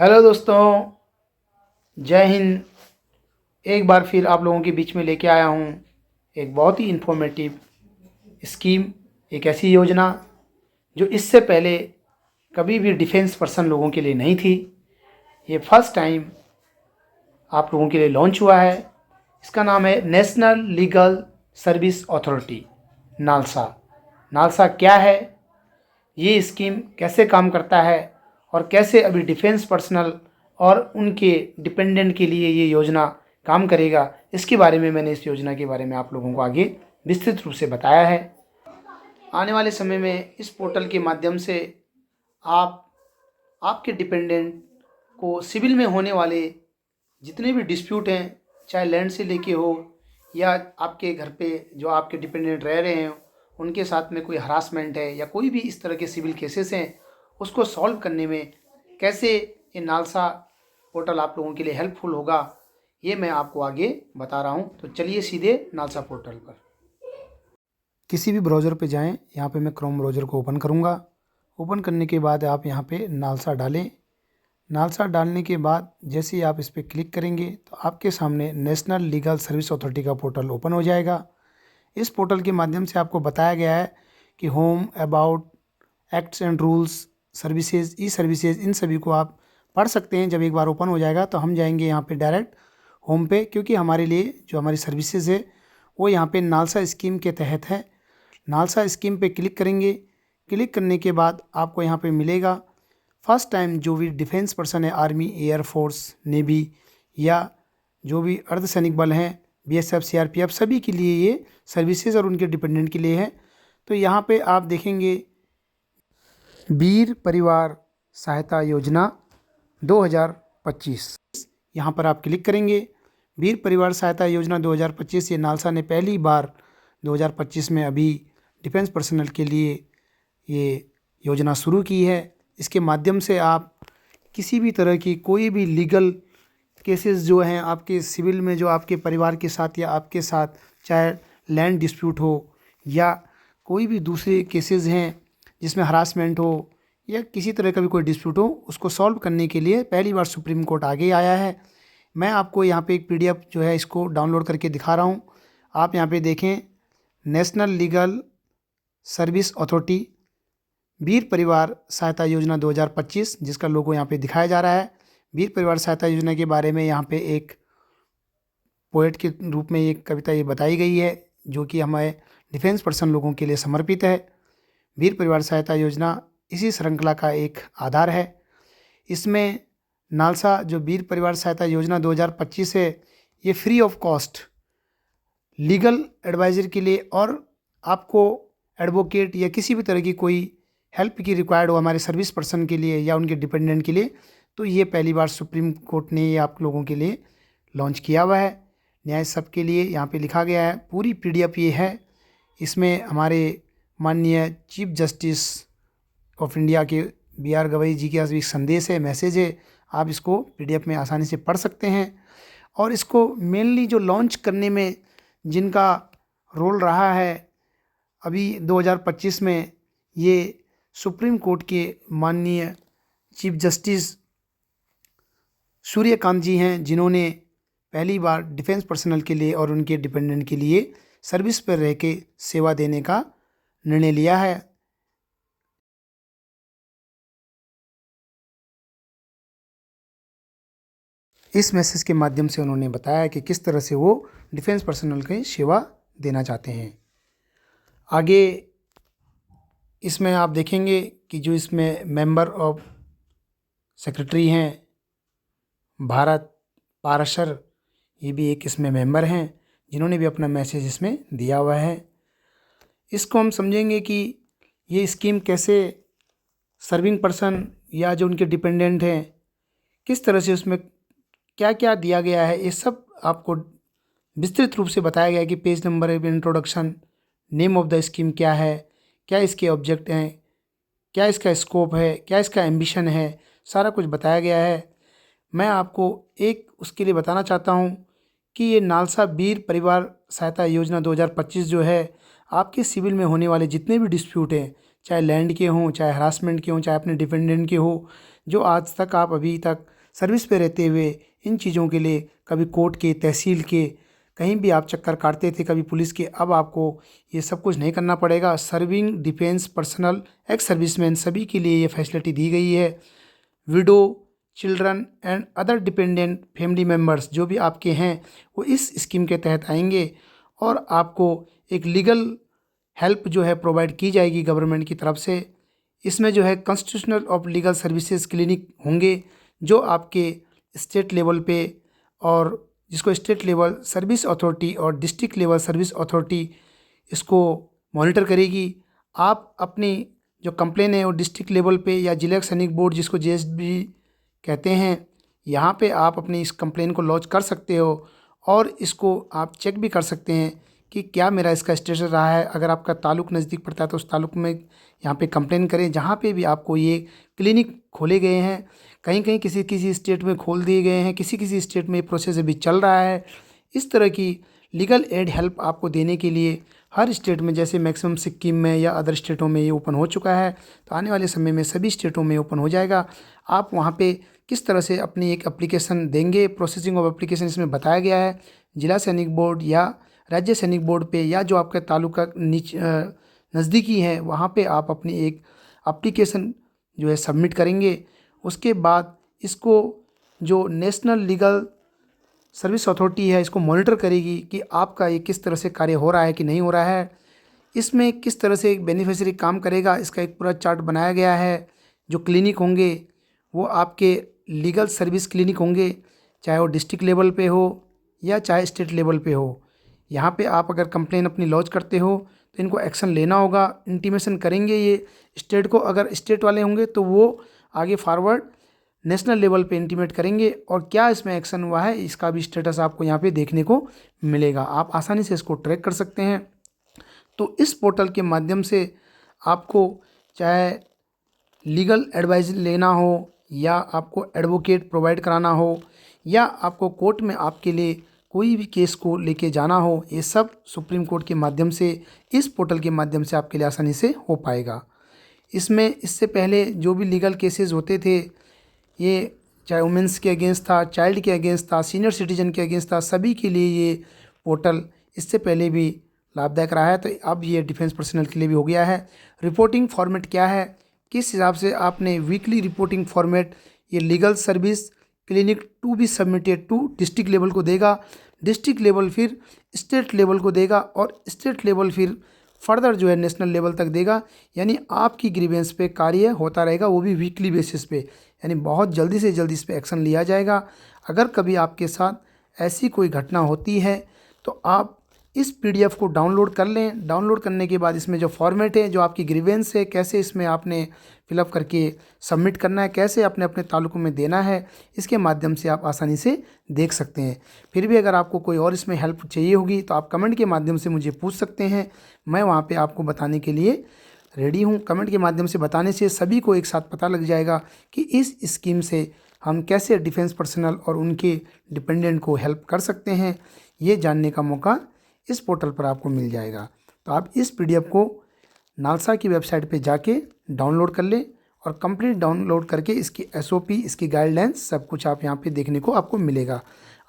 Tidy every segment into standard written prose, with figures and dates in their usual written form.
Hello दोस्तों, जय हिंद। एक बार फिर आप लोगों के बीच में लेके आया हूँ एक बहुत ही इन्फॉर्मेटिव स्कीम, एक ऐसी योजना जो इससे पहले कभी भी डिफेंस पर्सन लोगों के लिए नहीं थी। ये फर्स्ट टाइम आप लोगों के लिए लॉन्च हुआ है। इसका नाम है national legal service authority, NALSA. NALSA क्या है, ये स्कीम कैसे काम करता है और कैसे अभी डिफेंस पर्सनल और उनके डिपेंडेंट के लिए ये योजना काम करेगा, इसके बारे में मैंने इस योजना के बारे में आप लोगों को आगे विस्तृत रूप से बताया है। आने वाले समय में इस पोर्टल के माध्यम से आप आपके डिपेंडेंट को सिविल में होने वाले जितने भी डिस्प्यूट हैं, चाहे लैंड से लेके हो या आपके घर पे जो आपके डिपेंडेंट रह रहे हैं उनके साथ में कोई हरासमेंट है या कोई भी इस तरह के सिविल केसेस हैं, उसको सॉल्व करने में कैसे ये नालसा पोर्टल आप लोगों के लिए हेल्पफुल होगा, ये मैं आपको आगे बता रहा हूँ। तो चलिए सीधे नालसा पोर्टल पर किसी भी ब्राउज़र पे जाएं। यहाँ पे मैं क्रोम ब्राउज़र को ओपन करूँगा। ओपन करने के बाद आप यहाँ पे नालसा डालें। नालसा डालने के बाद जैसे ही आप इस पर क्लिक करेंगे तो आपके सामने नेशनल लीगल सर्विस अथॉरिटी का पोर्टल ओपन हो जाएगा। इस पोर्टल के माध्यम से आपको बताया गया है कि home, about, acts and rules, services, e services, इन सभी को आप पढ़ सकते हैं। जब एक बार ओपन हो जाएगा तो हम जाएंगे यहाँ पे डायरेक्ट होम पे, क्योंकि हमारे लिए जो हमारी सर्विसेज है वो यहाँ पे नालसा स्कीम के तहत है। नालसा स्कीम पे क्लिक करेंगे। क्लिक करने के बाद आपको यहाँ पे मिलेगा फर्स्ट टाइम जो भी डिफेंस पर्सन है, आर्मी, एयरफोर्स, नेवी या जो भी अर्धसैनिक बल हैं, बीएसएफ, सीआरपीएफ, सभी के लिए ये सर्विसेज और उनके डिपेंडेंट के लिए है। तो यहाँ पे आप देखेंगे वीर परिवार सहायता योजना 2025, यहाँ पर आप क्लिक करेंगे। वीर परिवार सहायता योजना 2025 ये नालसा ने पहली बार 2025 में अभी डिफेंस पर्सनल के लिए ये योजना शुरू की है। इसके माध्यम से आप किसी भी तरह की कोई भी लीगल केसेस जो हैं आपके सिविल में, जो आपके परिवार के साथ या आपके साथ, चाहे लैंड डिस्प्यूट हो या कोई भी दूसरे केसेस हैं जिसमें हरासमेंट हो या किसी तरह का भी कोई डिस्प्यूट हो, उसको सॉल्व करने के लिए पहली बार सुप्रीम कोर्ट आगे आया है। मैं आपको यहाँ पे एक पीडीएफ जो है इसको डाउनलोड करके दिखा रहा हूँ। आप यहाँ पे देखें, नेशनल लीगल सर्विस अथॉरिटी वीर परिवार सहायता योजना 2025, जिसका लोगो यहाँ पे दिखाया जा रहा है। वीर परिवार सहायता योजना के बारे में यहाँ पे एक पोएट के रूप में एक कविता ये बताई गई है, जो कि हमारे डिफेंस पर्सन लोगों के लिए समर्पित है। वीर परिवार सहायता योजना इसी श्रृंखला का एक आधार है। इसमें नालसा जो वीर परिवार सहायता योजना 2025 है, ये free of cost legal advisor के लिए, और आपको एडवोकेट या किसी भी तरह की कोई हेल्प की रिक्वायर्ड हो हमारे सर्विस पर्सन के लिए या उनके डिपेंडेंट के लिए, तो ये पहली बार सुप्रीम कोर्ट ने ये आप लोगों के लिए लॉन्च किया हुआ है। न्याय सबके लिए यहाँ पे लिखा गया है। पूरी पीडीएफ ये है। इसमें हमारे माननीय चीफ जस्टिस ऑफ इंडिया के बी.आर. गवई जी का भी संदेश है, मैसेज है। आप इसको पीडीएफ में आसानी से पढ़ सकते हैं। और इसको मेनली जो लॉन्च करने में जिनका रोल रहा है अभी 2025 में, ये सुप्रीम कोर्ट के माननीय चीफ जस्टिस सूर्यकांत जी हैं, जिन्होंने पहली बार डिफेंस पर्सनल के लिए और उनके डिपेंडेंट के लिए सर्विस पर रह के सेवा देने का निर्णय लिया है। इस मैसेज के माध्यम से उन्होंने बताया कि किस तरह से वो डिफेंस पर्सनल की सेवा देना चाहते हैं। आगे इसमें आप देखेंगे कि जो इसमें मेंबर ऑफ सेक्रेटरी हैं, भारत पाराशर, ये भी एक इसमें मेंबर हैं, जिन्होंने भी अपना मैसेज इसमें दिया हुआ है। इसको हम समझेंगे कि ये स्कीम कैसे सर्विंग पर्सन या जो उनके डिपेंडेंट हैं किस तरह से उसमें क्या क्या दिया गया है, ये सब आपको विस्तृत रूप से बताया गया है कि page number introduction, name of the scheme क्या है, क्या इसके ऑब्जेक्ट हैं, क्या इसका स्कोप है, क्या इसका एम्बिशन है, सारा कुछ बताया गया है। मैं आपको एक उसके लिए बताना चाहता हूँ कि ये नालसा वीर परिवार सहायता योजना 2025 जो है, आपके सिविल में होने वाले जितने भी डिस्प्यूट हैं, चाहे लैंड के हों, चाहे हरासमेंट के हों, चाहे अपने डिपेंडेंट के हो, जो आज तक आप अभी तक सर्विस पे रहते हुए इन चीज़ों के लिए कभी कोर्ट के, तहसील के, कहीं भी आप चक्कर काटते थे, कभी पुलिस के, अब आपको ये सब कुछ नहीं करना पड़ेगा। Serving defence personnel, ex serviceman सभी के लिए ये फैसिलिटी दी गई है। Window, children and other dependent family members जो भी आपके हैं वो इस स्कीम के तहत आएंगे और आपको एक लीगल हेल्प जो है प्रोवाइड की जाएगी गवर्नमेंट की तरफ से। इसमें जो है constitutional of legal services clinic होंगे जो आपके स्टेट लेवल पे, और जिसको स्टेट लेवल सर्विस अथॉरिटी और डिस्ट्रिक्ट लेवल सर्विस अथॉरिटी इसको मॉनिटर करेगी। आप अपनी जो कंप्लेन है वो डिस्ट्रिक्ट लेवल पे या जिला सैनिक बोर्ड जिसको जेएसबी कहते हैं, यहाँ पे आप अपनी इस कंप्लेन को लॉन्च कर सकते हो और इसको आप चेक भी कर सकते हैं कि क्या मेरा इसका स्टेटस रहा है। अगर आपका ताल्लुक नज़दीक पड़ता है तो उस ताल्लुक में यहाँ पे कंप्लेन करें। जहाँ पे भी आपको ये क्लिनिक खोले गए हैं, कहीं कहीं किसी किसी स्टेट में खोल दिए गए हैं, किसी किसी स्टेट में प्रोसेस अभी चल रहा है। इस तरह की लीगल एड हेल्प आपको देने के लिए हर स्टेट में, जैसे मैक्सिमम सिक्किम में या अदर स्टेटों में ये ओपन हो चुका है, तो आने वाले समय में सभी स्टेटों में ओपन हो जाएगा। आप वहाँ पे किस तरह से अपनी एक एप्लीकेशन देंगे, प्रोसेसिंग ऑफ एप्लीकेशन इसमें बताया गया है। जिला सैनिक बोर्ड या राज्य सैनिक बोर्ड पे या जो आपका तालुका नज़दीकी है वहाँ पे आप अपनी एक एप्लीकेशन जो है सबमिट करेंगे। उसके बाद इसको जो नेशनल लीगल सर्विस अथॉरिटी है इसको मॉनिटर करेगी कि आपका ये किस तरह से कार्य हो रहा है कि नहीं हो रहा है। इसमें किस तरह से एक बेनिफिशियरी काम करेगा इसका एक पूरा चार्ट बनाया गया है। जो क्लिनिक होंगे वो आपके लीगल सर्विस क्लिनिक होंगे, चाहे वो डिस्ट्रिक्ट लेवल पे हो या चाहे स्टेट लेवल पे हो। यहाँ पे आप अगर कंप्लेन अपनी लॉन्च करते हो तो इनको एक्शन लेना होगा, इंटीमेशन करेंगे ये स्टेट को। अगर स्टेट वाले होंगे तो वो आगे फॉरवर्ड नेशनल लेवल पे इंटीमेट करेंगे और क्या इसमें एक्शन हुआ है इसका भी स्टेटस आपको यहाँ पे देखने को मिलेगा। आप आसानी से इसको ट्रैक कर सकते हैं। तो इस पोर्टल के माध्यम से आपको चाहे लीगल एडवाइस लेना हो या आपको एडवोकेट प्रोवाइड कराना हो या आपको कोर्ट में आपके लिए कोई भी केस को लेके जाना हो, ये सब सुप्रीम कोर्ट के माध्यम से इस पोर्टल के माध्यम से आपके लिए आसानी से हो पाएगा। इसमें इससे पहले जो भी लीगल केसेस होते थे, ये चाहे वुमेंस के अगेंस्ट था, चाइल्ड के अगेंस्ट था, सीनियर सिटीजन के अगेंस्ट था, सभी के लिए ये पोर्टल इससे पहले भी लाभदायक रहा है। तो अब ये डिफेंस पर्सनल के लिए भी हो गया है। रिपोर्टिंग फॉर्मेट क्या है, किस हिसाब से आपने वीकली रिपोर्टिंग फॉर्मेट ये legal service clinic to be submitted to district level को देगा, डिस्ट्रिक्ट लेवल फिर स्टेट लेवल को देगा और स्टेट लेवल फिर फर्दर जो है नेशनल लेवल तक देगा। यानी आपकी ग्रीवेंस पे कार्य होता रहेगा, वो भी वीकली बेसिस पे। यानी बहुत जल्दी से जल्दी इस पर एक्शन लिया जाएगा। अगर कभी आपके साथ ऐसी कोई घटना होती है तो आप इस पीडीएफ को डाउनलोड कर लें। डाउनलोड करने के बाद इसमें जो फॉर्मेट है, जो आपकी ग्रीवेंस है, कैसे इसमें आपने फिलअप करके सबमिट करना है, कैसे अपने अपने तालुकों में देना है, इसके माध्यम से आप आसानी से देख सकते हैं। फिर भी अगर आपको कोई और इसमें हेल्प चाहिए होगी तो आप कमेंट के माध्यम से मुझे पूछ सकते हैं। मैं वहाँ पर आपको बताने के लिए रेडी हूँ। कमेंट के माध्यम से बताने से सभी को एक साथ पता लग जाएगा कि इस स्कीम से हम कैसे डिफेंस पर्सनल और उनके डिपेंडेंट को हेल्प कर सकते हैं। ये जानने का मौका इस पोर्टल पर आपको मिल जाएगा। तो आप इस पीडीएफ को नालसा की वेबसाइट पे जाके डाउनलोड कर लें और कंप्लीट डाउनलोड करके इसकी एसओपी, इसकी गाइडलाइंस सब कुछ आप यहाँ पे देखने को आपको मिलेगा।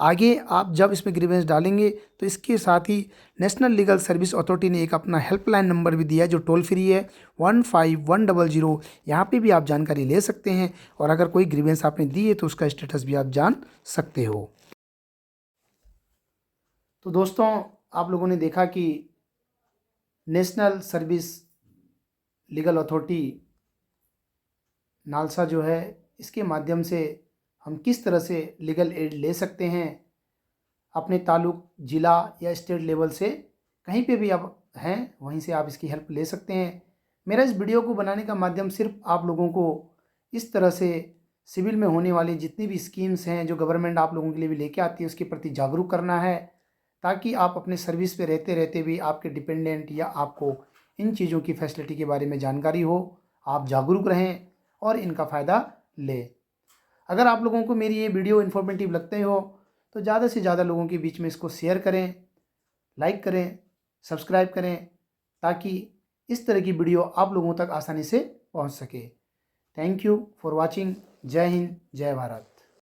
आगे आप जब इसमें ग्रीवेंस डालेंगे तो इसके साथ ही नेशनल लीगल सर्विस अथॉरिटी ने एक अपना हेल्पलाइन नंबर भी दिया है जो टोल फ्री है 15100। यहाँ पे भी आप जानकारी ले सकते हैं और अगर कोई ग्रीवेंस आपने दी है तो उसका स्टेटस भी आप जान सकते हो। तो दोस्तों, आप लोगों ने देखा कि national service legal authority NALSA जो है, इसके माध्यम से हम किस तरह से लीगल एड ले सकते हैं। अपने तालुक, ज़िला या स्टेट लेवल से कहीं पे भी आप हैं वहीं से आप इसकी हेल्प ले सकते हैं। मेरा इस वीडियो को बनाने का माध्यम सिर्फ आप लोगों को इस तरह से सिविल में होने वाली जितनी भी स्कीम्स हैं जो गवर्नमेंट आप लोगों के लिए भी लेके आती है उसके प्रति जागरूक करना है, ताकि आप अपने सर्विस पे रहते रहते भी आपके डिपेंडेंट या आपको इन चीज़ों की फैसिलिटी के बारे में जानकारी हो, आप जागरूक रहें और इनका फ़ायदा लें। अगर आप लोगों को मेरी ये वीडियो इन्फॉर्मेटिव लगते हो तो ज़्यादा से ज़्यादा लोगों के बीच में इसको शेयर करें, लाइक करें, सब्सक्राइब करें, ताकि इस तरह की वीडियो आप लोगों तक आसानी से पहुंच सके। Thank you for watching. जय हिंद, जय भारत।